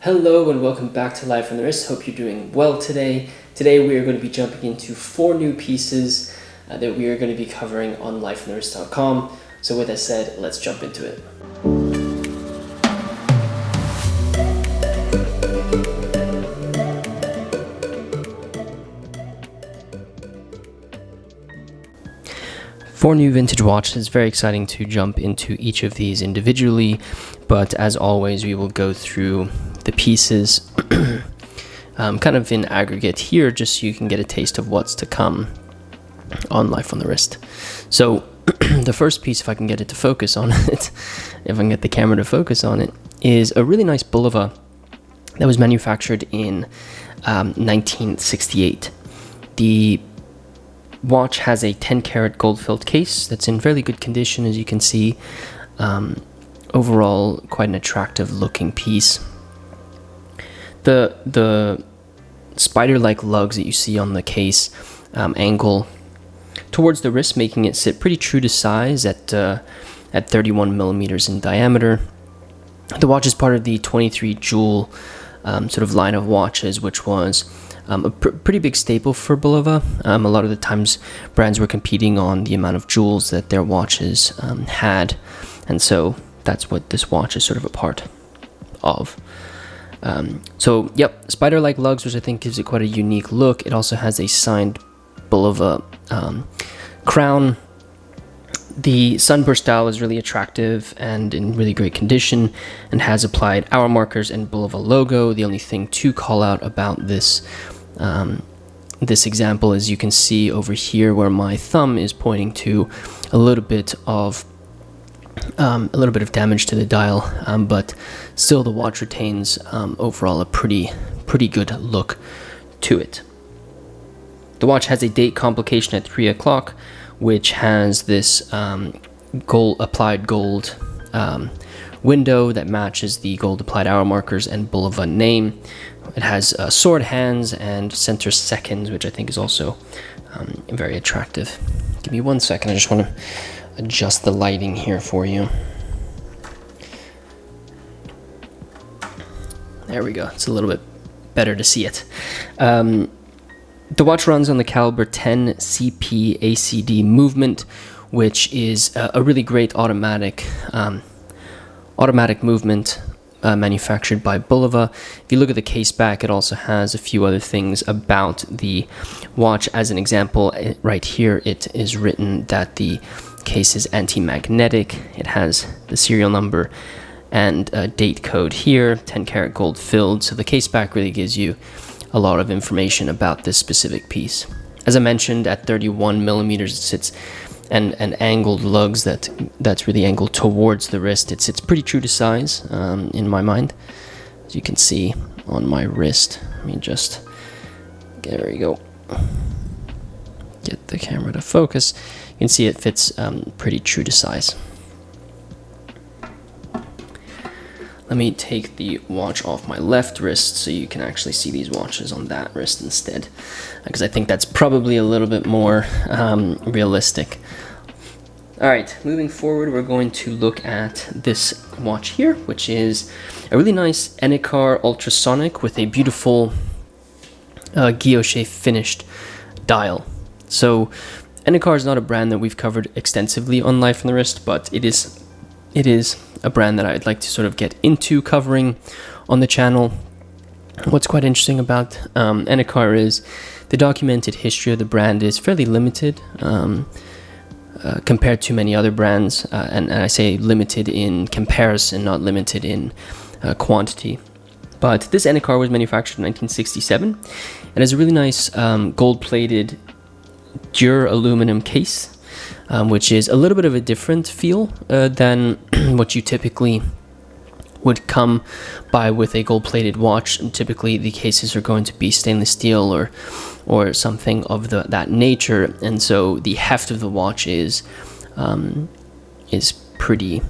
Hello and welcome back to Life on the Wrist. Hope you're doing well today. Today we are going to be jumping into 4 new pieces that we are going to be covering on lifeonthewrist.com. So with that said, let's jump into it. Four new vintage watches. Very exciting to jump into each of these individually, but as always we will go through the pieces kind of in aggregate here, just so you can get a taste of what's to come on Life on the Wrist. So the first piece, if I can get it to focus on it, if I can get the camera to focus on it, is a really nice Bulova that was manufactured in 1968. The watch has a 10-karat gold-filled case that's in fairly good condition, as you can see. Overall, quite an attractive-looking piece. The spider-like lugs that you see on the case angle towards the wrist, making it sit pretty true to size at 31 millimeters in diameter. The watch is part of the 23 jewel sort of line of watches, which was a pretty big staple for Bulova. A lot of the times brands were competing on the amount of jewels that their watches had, and so that's what this watch is sort of a part of. So yep, spider-like lugs, which I think gives it quite a unique look. It also has a signed Bulova crown. The sunburst dial is really attractive and in really great condition, and has applied hour markers and Bulova logo. The only thing to call out about this this example is you can see over here where my thumb is pointing to a little bit of damage to the dial, but still the watch retains overall a pretty good look to it. The watch has a date complication at 3 o'clock, which has this applied gold window that matches the gold applied hour markers and Bulova name. It has sword hands and center seconds, which I think is also very attractive. Give me 1 second, I just want to adjust the lighting here for you. There we go, it's a little bit better to see it. The watch runs on the caliber 10 CP ACD movement, which is a really great automatic movement manufactured by Bulova. If you look at the case back, it also has a few other things about the watch. As an example, right here it is written that the case is anti-magnetic. It has the serial number and a date code here, 10-karat gold filled. So the case back really gives you a lot of information about this specific piece. As I mentioned, at 31 millimeters, it sits and angled lugs that's really angled towards the wrist. It sits pretty true to size in my mind, as you can see on my wrist. Let me just, there we go, get the camera to focus. You can see it fits pretty true to size. Let me take the watch off my left wrist so you can actually see these watches on that wrist instead, because I think that's probably a little bit more realistic. Alright, moving forward, we're going to look at this watch here, which is a really nice Enicar Ultrasonic with a beautiful Guilloche finished dial. So Enicar is not a brand that we've covered extensively on Life on the Wrist, but it is a brand that I'd like to sort of get into covering on the channel. What's quite interesting about Enicar is the documented history of the brand is fairly limited compared to many other brands, and I say limited in comparison, not limited in quantity. But this Enicar was manufactured in 1967 and has a really nice gold-plated Dur aluminum case, which is a little bit of a different feel than what you typically would come by with a gold-plated watch. And typically the cases are going to be stainless steel or something of that nature, and so the heft of the watch is pretty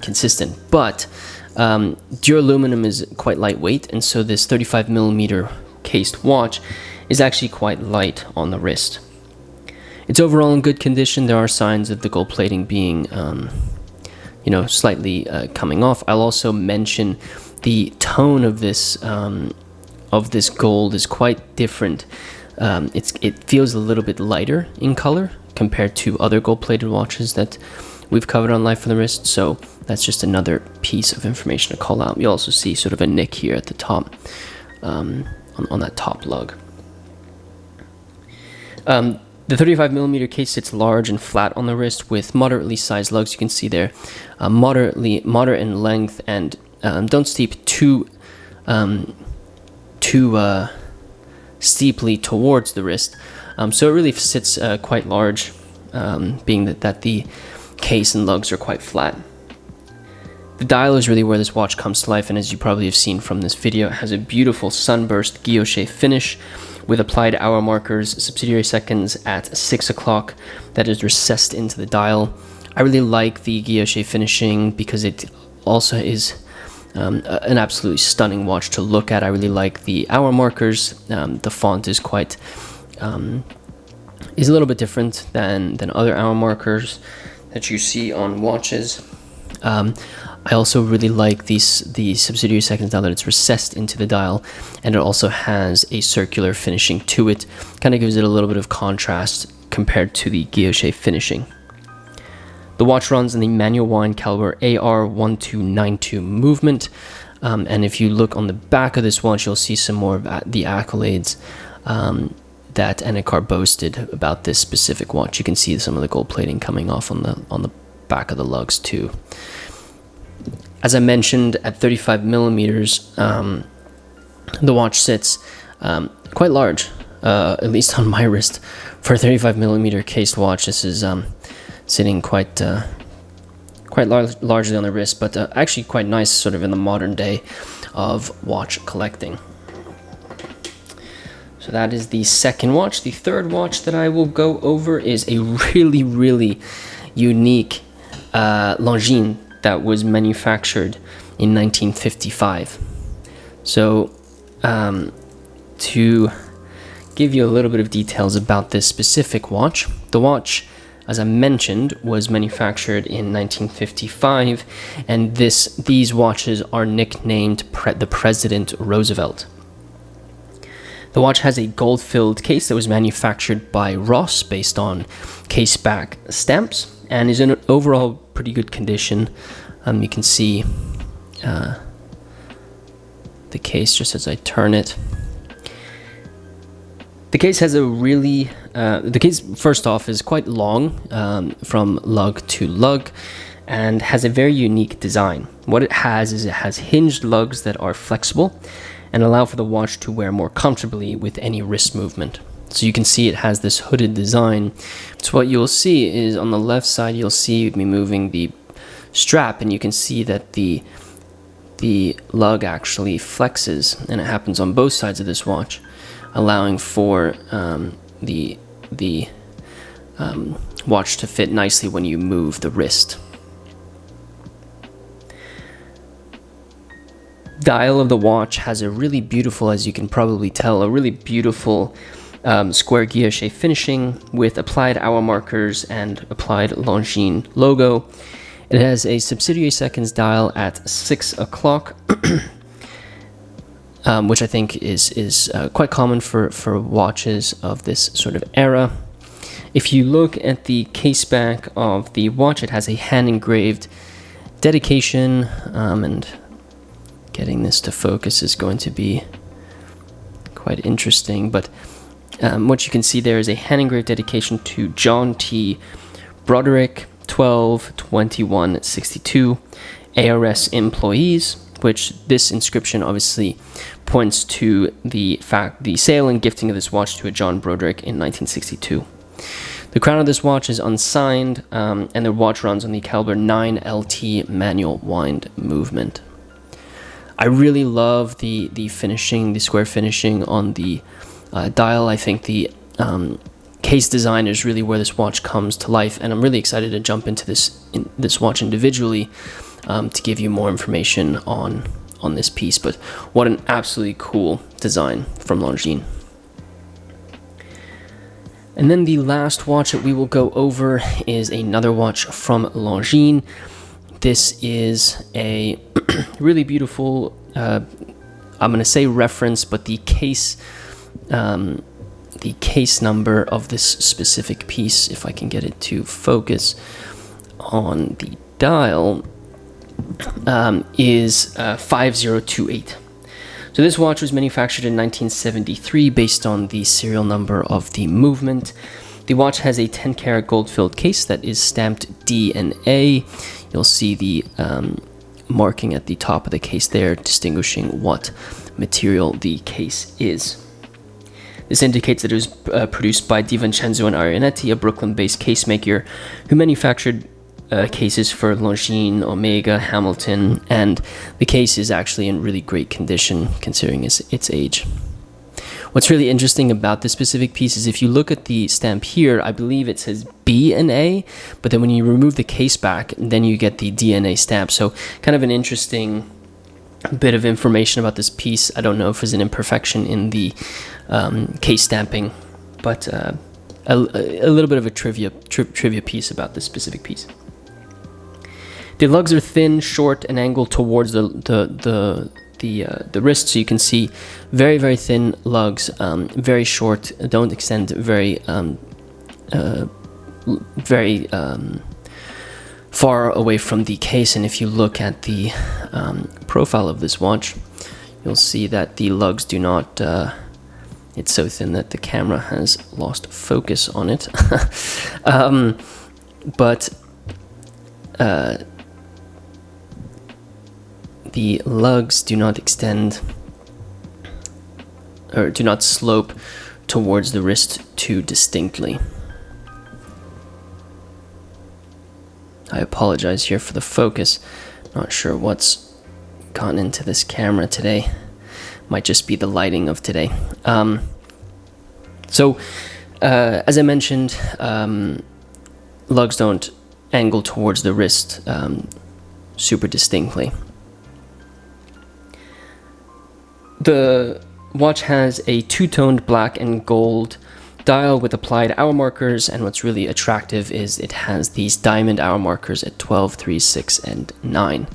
consistent. But Dur aluminum is quite lightweight, and so this 35 millimeter cased watch is actually quite light on the wrist. It's overall in good condition. There are signs of the gold plating being slightly coming off. I'll also mention the tone of this gold is quite different. It feels a little bit lighter in color compared to other gold-plated watches that we've covered on Life on the Wrist, so that's just another piece of information to call out. You also see sort of a nick here at the top, on that top lug. The 35mm case sits large and flat on the wrist with moderately sized lugs. You can see there, moderate in length, and don't steep too steeply towards the wrist. So it really sits quite large, being that the case and lugs are quite flat. The dial is really where this watch comes to life, and as you probably have seen from this video, it has a beautiful sunburst guilloche finish with applied hour markers, subsidiary seconds at 6 o'clock that is recessed into the dial. I really like the guilloche finishing because it also is an absolutely stunning watch to look at. I really like the hour markers. The font is is a little bit different than other hour markers that you see on watches. I also really like the subsidiary seconds now that it's recessed into the dial, and it also has a circular finishing to it. Kind of gives it a little bit of contrast compared to the guilloche finishing. The watch runs in the manual wind caliber AR1292 movement, and if you look on the back of this watch, you'll see some more of the accolades that Enicar boasted about this specific watch. You can see some of the gold plating coming off on the back of the lugs too. As I mentioned, at 35mm, the watch sits quite large, at least on my wrist. For a 35mm cased watch, this is sitting quite largely on the wrist, but actually quite nice sort of in the modern day of watch collecting. So that is the second watch. The third watch that I will go over is a really, really unique Longines that was manufactured in 1955. So to give you a little bit of details about this specific watch, the watch, as I mentioned, was manufactured in 1955, and these watches are nicknamed the President Roosevelt. The watch has a gold-filled case that was manufactured by Ross based on case-back stamps, and is in an overall pretty good condition. You can see the case just as I turn it. The case has the case, first off, is quite long from lug to lug, and has a very unique design. What it has is it has hinged lugs that are flexible and allow for the watch to wear more comfortably with any wrist movement. So you can see it has this hooded design. So what you'll see is on the left side, you'll see me moving the strap, and you can see that the lug actually flexes, and it happens on both sides of this watch, allowing for the watch to fit nicely when you move the wrist. Dial of the watch has a really beautiful, as you can probably tell, a really beautiful square guilloche finishing with applied hour markers and applied Longines logo. It has a subsidiary seconds dial at 6 o'clock, which I think is quite common for watches of this sort of era. If you look at the case back of the watch, it has a hand-engraved dedication, and getting this to focus is going to be quite interesting, but what you can see there is a hand-engraved dedication to John T. Broderick, 12/21/62, ARS employees, which this inscription obviously points to the sale and gifting of this watch to a John Broderick in 1962. The crown of this watch is unsigned, and the watch runs on the caliber 9 LT manual wind movement. I really love the finishing, the square finishing on the dial. I think the case design is really where this watch comes to life, and I'm really excited to jump into this watch individually to give you more information on this piece. But what an absolutely cool design from Longines. And then the last watch that we will go over is another watch from Longines. This is a really beautiful, I'm going to say reference, but the case number of this specific piece, if I can get it to focus on the dial, is 5028. So this watch was manufactured in 1973 based on the serial number of the movement. The watch has a 10 karat gold filled case that is stamped D and A. You'll see the marking at the top of the case there, distinguishing what material the case is. This indicates that it was produced by Di Vincenzo and Arionetti, a Brooklyn-based case maker who manufactured cases for Longines, Omega, Hamilton, and the case is actually in really great condition considering its age. What's really interesting about this specific piece is if you look at the stamp here, I believe it says B and A, but then when you remove the case back, then you get the DNA stamp. So kind of an interesting bit of information about this piece. I don't know if there's an imperfection in the case stamping, but a little bit of a trivia piece about this specific piece. The lugs are thin, short, and angled towards the wrist, so you can see very, very thin lugs, very short, don't extend very far away from the case. And if you look at the profile of this watch, you'll see that the lugs do not, it's so thin that the camera has lost focus on it. The lugs do not extend or do not slope towards the wrist too distinctly. I apologize here for the focus. Not sure what's gone into this camera today. Might just be the lighting of today. As I mentioned, lugs don't angle towards the wrist super distinctly. The watch has a two-toned black and gold dial with applied hour markers, and what's really attractive is it has these diamond hour markers at 12, 3, 6, and 9.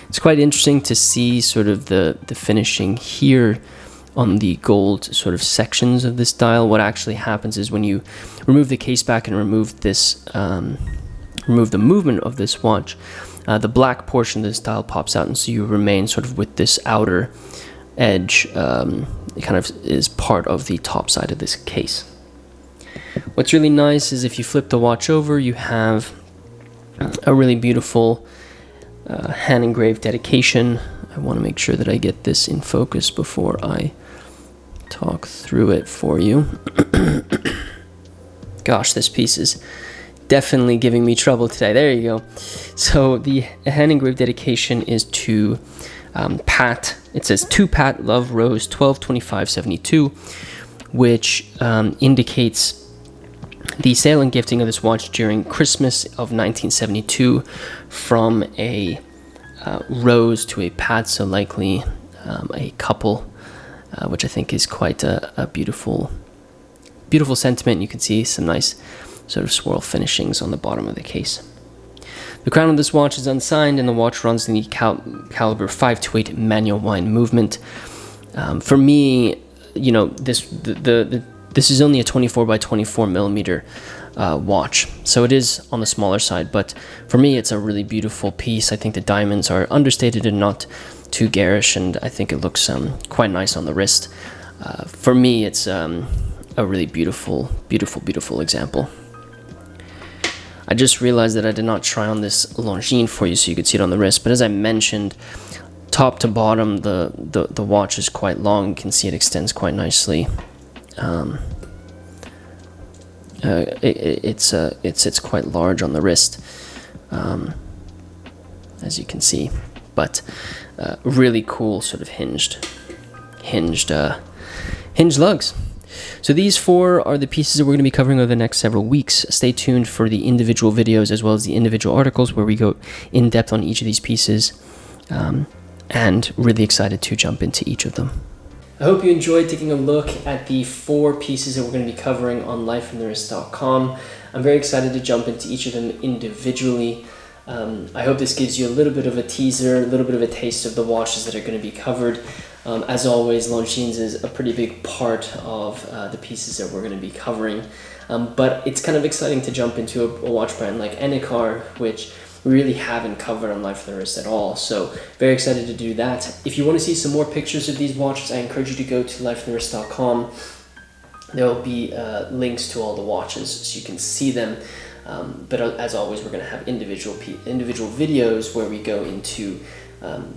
It's quite interesting to see sort of the finishing here on the gold sort of sections of this dial. What actually happens is when you remove the case back and remove this, remove the movement of this watch, the black portion of this dial pops out, and so you remain sort of with this outer edge. It kind of is part of the top side of this case. What's really nice is if you flip the watch over, you have a really beautiful hand engraved dedication. I want to make sure that I get this in focus before I talk through it for you. Gosh, this piece is definitely giving me trouble today. There you go. So the hand engraved dedication is to Pat. It says to Pat Love Rose 12/25/72, which indicates the sale and gifting of this watch during Christmas of 1972 from a Rose to a Pat, so likely a couple, which I think is quite a beautiful sentiment. You can see some nice sort of swirl finishings on the bottom of the case. The crown of this watch is unsigned, and the watch runs in the caliber 528 manual wind movement. For me, you know, this is only a 24 by 24 millimeter watch, so it is on the smaller side. But for me, it's a really beautiful piece. I think the diamonds are understated and not too garish, and I think it looks quite nice on the wrist. For me, it's a really beautiful example. I just realized that I did not try on this Longines for you so you could see it on the wrist, but as I mentioned, top to bottom, the watch is quite long. You can see it extends quite nicely. It's quite large on the wrist, as you can see, but really cool sort of hinged lugs. So these four are the pieces that we're going to be covering over the next several weeks. Stay tuned for the individual videos as well as the individual articles where we go in depth on each of these pieces, and really excited to jump into each of them. I hope you enjoyed taking a look at the four pieces that we're going to be covering on lifefromthewrist.com. I'm very excited to jump into each of them individually. I hope this gives you a little bit of a teaser, a little bit of a taste of the watches that are going to be covered. As always, Longines is a pretty big part of the pieces that we're going to be covering. But it's kind of exciting to jump into a watch brand like Enicar, which we really haven't covered on Life on the Wrist at all. So very excited to do that. If you want to see some more pictures of these watches, I encourage you to go to lifeonthewrist.com. There will be links to all the watches so you can see them. But as always, we're going to have individual videos where we go into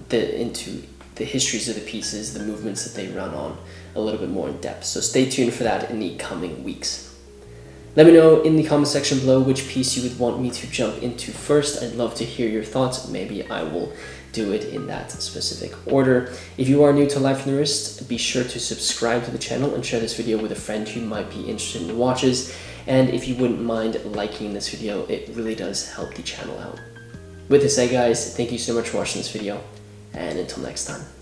the histories of the pieces, the movements that they run on, a little bit more in depth. So stay tuned for that in the coming weeks. Let me know in the comment section below which piece you would want me to jump into first. I'd love to hear your thoughts. Maybe I will do it in that specific order. If you are new to Life on the Wrist, be sure to subscribe to the channel and share this video with a friend who might be interested in watches. And if you wouldn't mind liking this video, it really does help the channel out. With this said, guys, thank you so much for watching this video, and until next time.